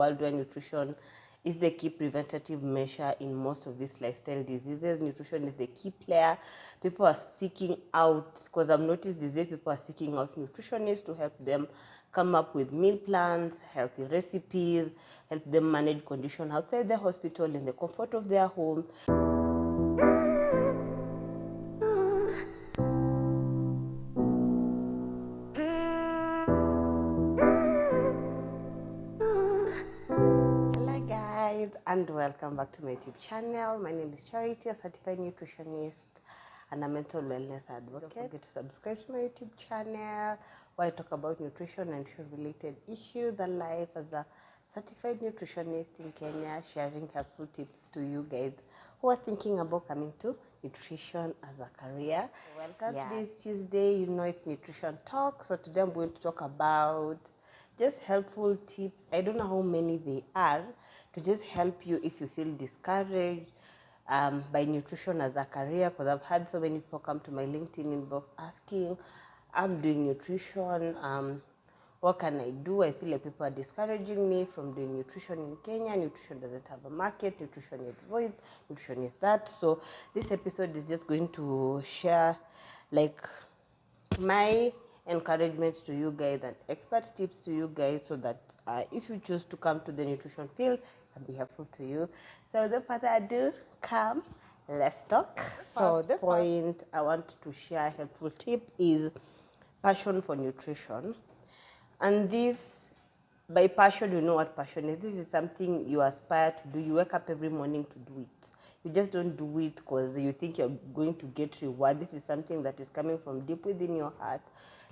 Worldwide nutrition is the key preventative measure in most of these lifestyle diseases. Nutrition is the key player. People are seeking out, because I've noticed these days people are seeking out nutritionists to help them come up with meal plans, healthy recipes, help them manage conditions outside the hospital in the comfort of their home. And welcome back to my YouTube channel. My name is Charity, a certified nutritionist and a mental wellness advocate. Don't forget to subscribe to my YouTube channel where I talk about nutrition and nutrition related issues and life as a certified nutritionist in Kenya, sharing helpful tips to you guys who are thinking about coming to nutrition as a career. Welcome to this Tuesday. You know it's nutrition talk. So today I'm going to talk about just helpful tips. I don't know how many they are, to just help you if you feel discouraged by nutrition as a career, because I've had so many people come to my LinkedIn inbox asking, I'm doing nutrition, what can I do? I feel like people are discouraging me from doing nutrition in Kenya. Nutrition doesn't have a market, nutrition is void, nutrition is that. So this episode is just going to share like my encouragement to you guys and expert tips to you guys, so that if you choose to come to the nutrition field, it can be helpful to you. So without further ado, come, let's talk. So the point I want to share, a helpful tip, is passion for nutrition. And this, by passion, you know what passion is. This is something you aspire to do. You wake up every morning to do it. You just don't do it because you think you're going to get reward. This is something that is coming from deep within your heart.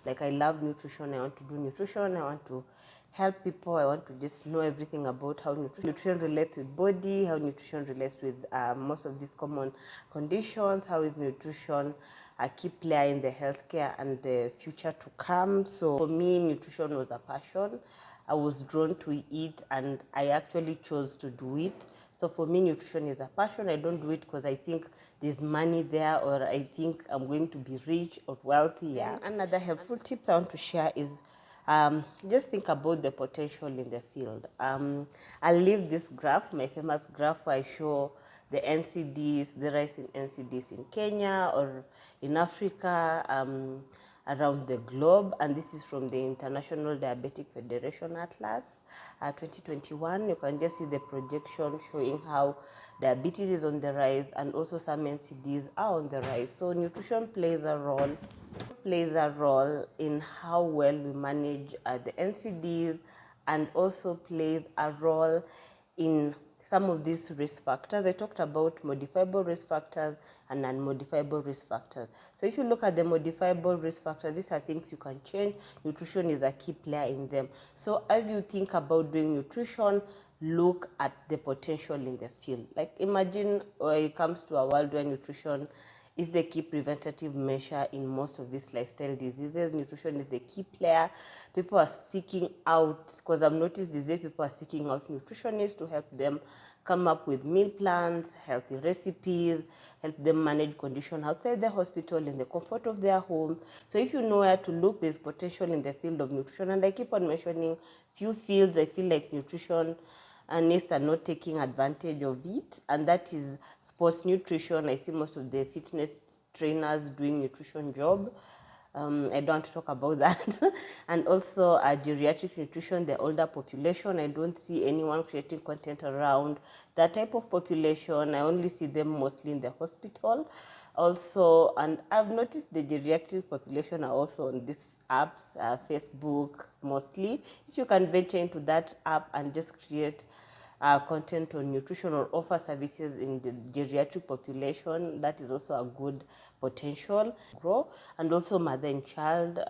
Like, I love nutrition. I want to do nutrition. I want to help people. I want to just know everything about how nutrition relates with body, how nutrition relates with most of these common conditions, how is nutrition a key player in the healthcare and the future to come. So for me, nutrition was a passion. I was drawn to it and I actually chose to do it. So for me, nutrition is a passion. I don't do it because I think there's money there, or I think I'm going to be rich or wealthy. Yeah. Another helpful tip I want to share is just think about the potential in the field. I'll leave this graph, my famous graph, where I show the NCDs, the rise in NCDs in Kenya or in Africa, around the globe. And this is from the International Diabetic Federation Atlas 2021. You can just see the projection showing how diabetes is on the rise, and also some NCDs are on the rise. So nutrition plays a role in how well we manage the NCDs, and also plays a role in some of these risk factors. I talked about modifiable risk factors and non-modifiable risk factors. So if you look at the modifiable risk factors, these are things you can change. Nutrition is a key player in them. So as you think about doing nutrition, look at the potential in the field. Like, imagine when it comes to a worldwide nutrition is the key preventative measure in most of these lifestyle diseases. Nutrition is the key player. People are seeking out, because I've noticed these days people are seeking out nutritionists to help them come up with meal plans, healthy recipes, help them manage conditions outside the hospital in the comfort of their home. So if you know where to look, there's potential in the field of nutrition. And I keep on mentioning few fields I feel like nutrition and are not taking advantage of it, and that is sports nutrition. I see most of the fitness trainers doing nutrition job. I don't want to talk about that. And also geriatric nutrition, the older population. I don't see anyone creating content around that type of population. I only see them mostly in the hospital. Also, and I've noticed the geriatric population are also on these apps, Facebook mostly. If you can venture into that app and just create content on nutrition or offer services in the geriatric population, that is also a good potential grow. And also mother and child,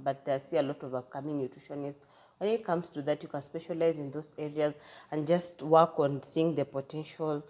but I see a lot of upcoming nutritionists. When it comes to that, you can specialize in those areas and just work on seeing the potential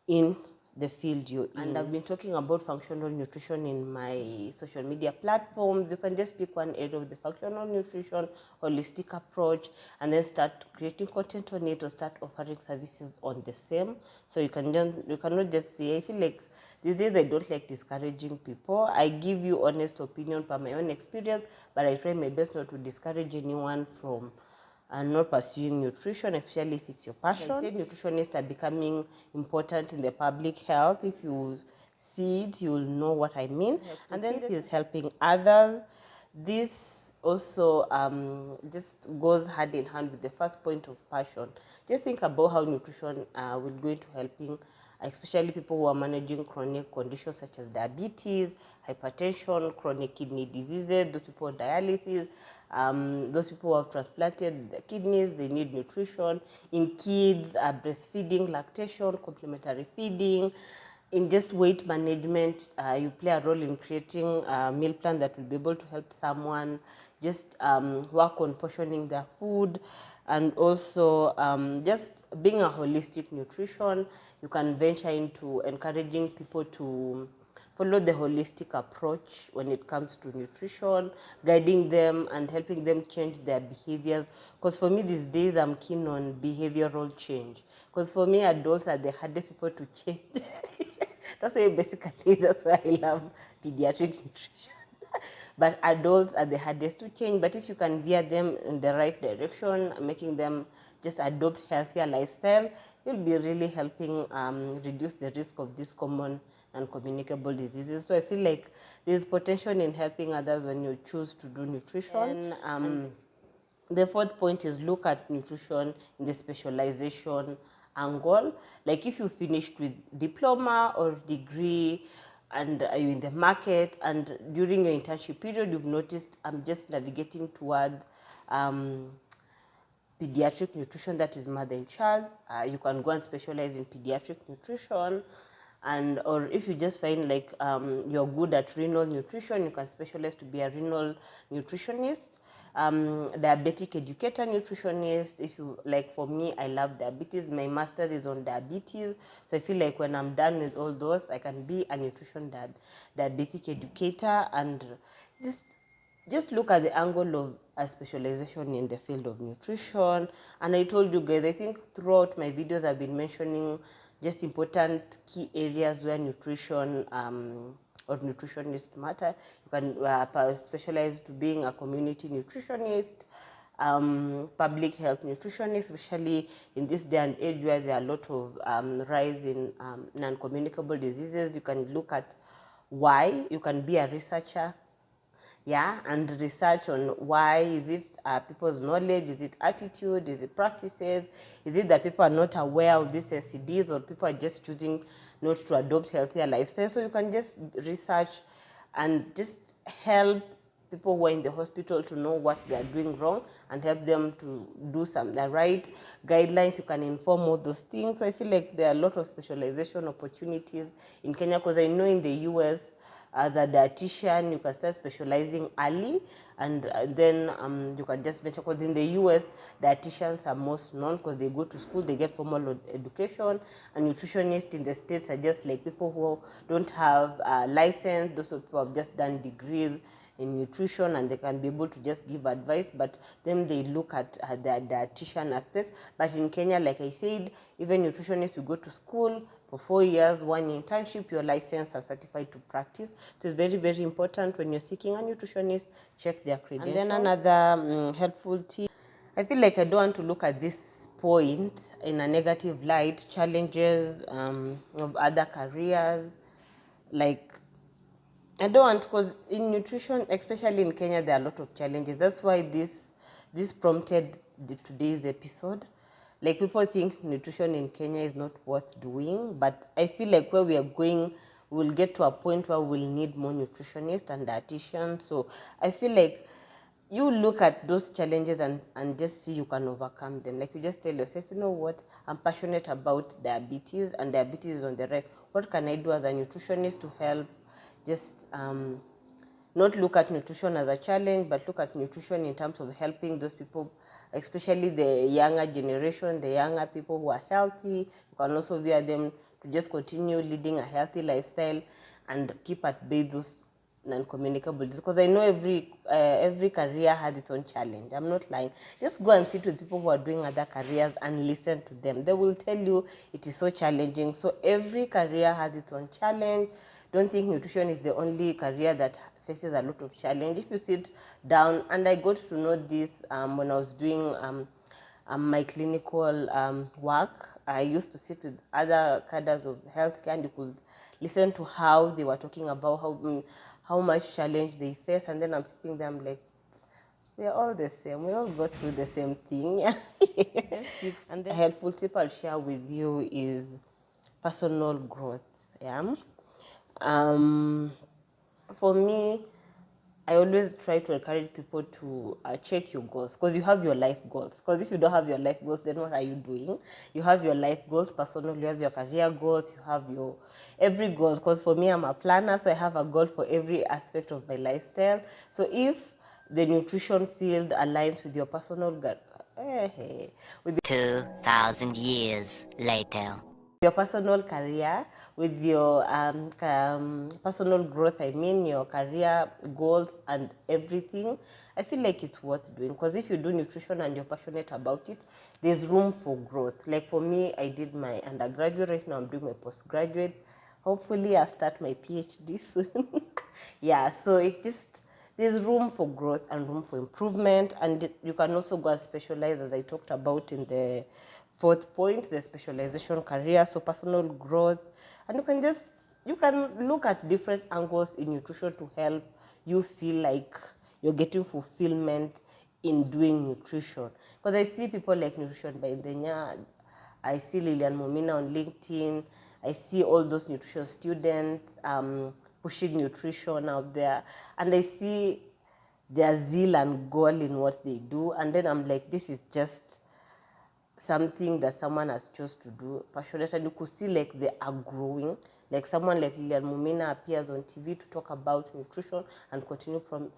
in the field you're in. And I've been talking about functional nutrition in my social media platforms. You can just pick one area of the functional nutrition, holistic approach, and then start creating content on it, or start offering services on the same. So you cannot just say, I feel like these days I don't like discouraging people. I give you honest opinion from my own experience, but I try my best not to discourage anyone from and not pursuing nutrition, especially if it's your passion. I said nutritionists are becoming important in the public health. If you see it, you'll know what I mean. And then it is helping others. This also just goes hand in hand with the first point of passion. Just think about how nutrition will go into helping, especially people who are managing chronic conditions such as diabetes, hypertension, chronic kidney diseases, those people on dialysis, those people who have transplanted kidneys, they need nutrition. In kids, breastfeeding, lactation, complementary feeding. In just weight management, you play a role in creating a meal plan that will be able to help someone just work on portioning their food, and also just being a holistic nutrition. You can venture into encouraging people to follow the holistic approach when it comes to nutrition, guiding them and helping them change their behaviors. Because for me these days, I'm keen on behavioral change. Because for me, adults are the hardest people to change. That's why I love pediatric nutrition. But adults are the hardest to change. But if you can veer them in the right direction, making them just adopt healthier lifestyle, you'll be really helping reduce the risk of these common and communicable diseases. So I feel like there's potential in helping others when you choose to do nutrition. And the fourth point is look at nutrition in the specialization angle. Like if you finished with diploma or degree and are you in the market, and during your internship period you've noticed I'm just navigating towards pediatric nutrition, that is mother and child, you can go and specialize in pediatric nutrition. And or if you just find like you're good at renal nutrition, you can specialize to be a renal nutritionist, diabetic educator nutritionist. If you like, for me, I love diabetes. My master's is on diabetes, so I feel like when I'm done with all those, I can be a nutrition diabetic educator. And just look at the angle of a specialization in the field of nutrition. And I told you guys, I think throughout my videos I've been mentioning just important key areas where nutrition or nutritionists matter. You can specialize to being a community nutritionist, public health nutritionist, especially in this day and age where there are a lot of rise in non-communicable diseases. You can look at why. You can be a researcher, yeah, and research on why. Is it people's knowledge? Is it attitude? Is it practices? Is it that people are not aware of these NCDs, or people are just choosing not to adopt healthier lifestyle? So you can just research and just help people who are in the hospital to know what they are doing wrong and help them to do the right guidelines. You can inform all those things. So I feel like there are a lot of specialization opportunities in Kenya, because I know in the US, as a dietitian, you can start specializing early, and then you can just venture, because in the US, dietitians are most known because they go to school, they get formal education, and nutritionists in the States are just like people who don't have a license, those people have just done degrees in nutrition, and they can be able to just give advice, but then they look at the dietitian aspect. But in Kenya, like I said, even nutritionists, you go to school for 4 years, 1 internship, you're licensed and certified to practice. So it's very, very important when you're seeking a nutritionist, check their credentials. And then another helpful tip, I feel like I don't want to look at this point in a negative light, challenges of other careers. Like, I don't want, because in nutrition, especially in Kenya, there are a lot of challenges. That's why this prompted today's episode. Like, people think nutrition in Kenya is not worth doing, but I feel like where we are going, we'll get to a point where we'll need more nutritionists and dietitians. So I feel like you look at those challenges and just see you can overcome them. Like, you just tell yourself, you know what, I'm passionate about diabetes, and diabetes is on the rise. What can I do as a nutritionist to help just not look at nutrition as a challenge, but look at nutrition in terms of helping those people, especially the younger generation, the younger people who are healthy. You can also veer them to just continue leading a healthy lifestyle and keep at bay those non-communicable diseases. Because I know every career has its own challenge. I'm not lying. Just go and sit with people who are doing other careers and listen to them. They will tell you it is so challenging. So every career has its own challenge. Don't think nutrition is the only career that faces a lot of challenge. If you sit down, and I got to know this when I was doing my clinical work, I used to sit with other cadres of healthcare, and you could listen to how they were talking about how much challenge they face, and then I'm sitting there, I'm like, we're all the same. We all go through the same thing. And the helpful tip I'll share with you is personal growth. Yeah. For me, I always try to encourage people to check your goals, because you have your life goals. Because if you don't have your life goals, then what are you doing? You have your life goals, personal, you have your career goals, you have your every goal. Because for me, I'm a planner, so I have a goal for every aspect of my lifestyle. So if the nutrition field aligns with your personal goal, with 2,000 years later. your personal career, with your personal growth, I mean your career goals and everything, I feel like it's worth doing. Because if you do nutrition and you're passionate about it, there's room for growth. Like for me, I did my undergraduate, right now I'm doing my postgraduate. Hopefully I'll start my PhD soon. Yeah, so it just, there's room for growth and room for improvement, and you can also go and specialize, as I talked about in the fourth point, the specialization career, so personal growth. And you can look at different angles in nutrition to help you feel like you're getting fulfillment in doing nutrition. Because I see people like Nutrition by Ndenya, I see Lilian Momina on LinkedIn, I see all those nutrition students pushing nutrition out there, and I see their zeal and goal in what they do, and then I'm like, this is just something that someone has chose to do passionate, and you could see like they are growing. Like someone like Lilian Mumina appears on TV to talk about nutrition and continue from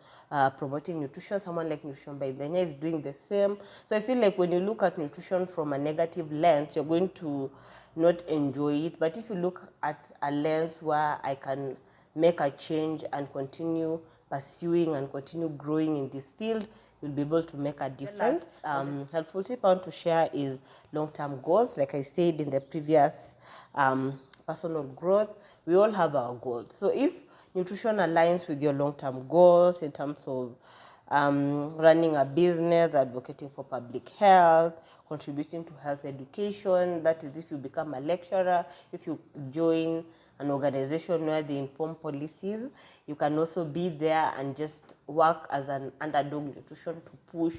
promoting nutrition. Someone like Nutrition by Danya is doing the same. So I feel like when you look at nutrition from a negative lens, you're going to not enjoy it. But if you look at a lens where I can make a change and continue pursuing and continue growing in this field, you'll be able to make a difference. Helpful tip I want to share is long-term goals. Like I said in the previous personal growth, we all have our goals. So if nutrition aligns with your long-term goals in terms of running a business, advocating for public health, contributing to health education, that is if you become a lecturer, if you join an organization where they inform policies, you can also be there and just work as an underdog nutrition to push.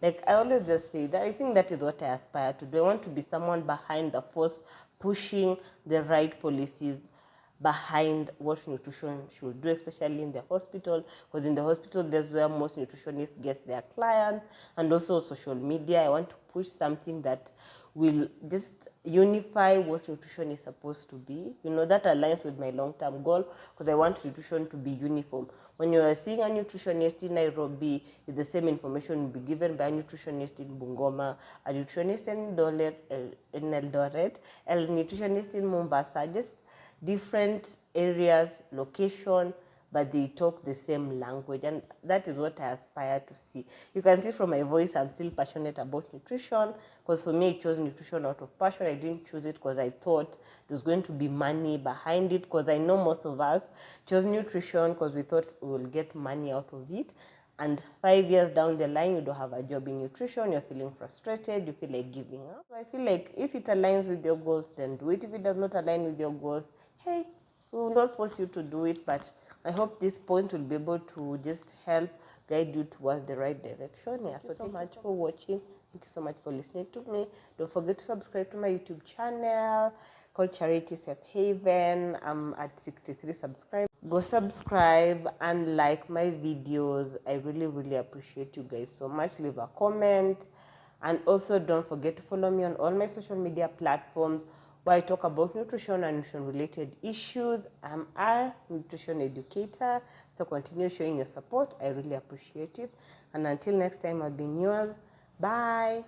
Like I always just say that I think that is what I aspire to do. I want to be someone behind the force, pushing the right policies behind what nutrition should do, especially in the hospital, because in the hospital that's where most nutritionists get their clients, and also social media. I want to push something that will just unify what nutrition is supposed to be. You know, that aligns with my long-term goal, because I want nutrition to be uniform. When you are seeing a nutritionist in Nairobi, the same information will be given by a nutritionist in Bungoma, a nutritionist in Eldoret, a nutritionist in Mombasa, just different areas, location, but they talk the same language, and that is what I aspire to see. You can see from my voice I'm still passionate about nutrition, because for me I chose nutrition out of passion. I didn't choose it because I thought there's going to be money behind it, because I know most of us chose nutrition because we thought we will get money out of it, and 5 years down the line you don't have a job in nutrition, you're feeling frustrated, you feel like giving up. So I feel like if it aligns with your goals, then do it. If it does not align with your goals, hey, we will not force you to do it, but I hope this point will be able to just help guide you towards the right direction. Yeah, so thank you so much for watching. Thank you so much for listening to me. Don't forget to subscribe to my YouTube channel called Charity Safe Haven. I'm at 63 subscribers. Go subscribe and like my videos. I really appreciate you guys so much. Leave a comment. And also don't forget to follow me on all my social media platforms where I talk about nutrition and nutrition related issues. I'm a nutrition educator, so continue showing your support. I really appreciate it. And until next time, I've been yours. Bye.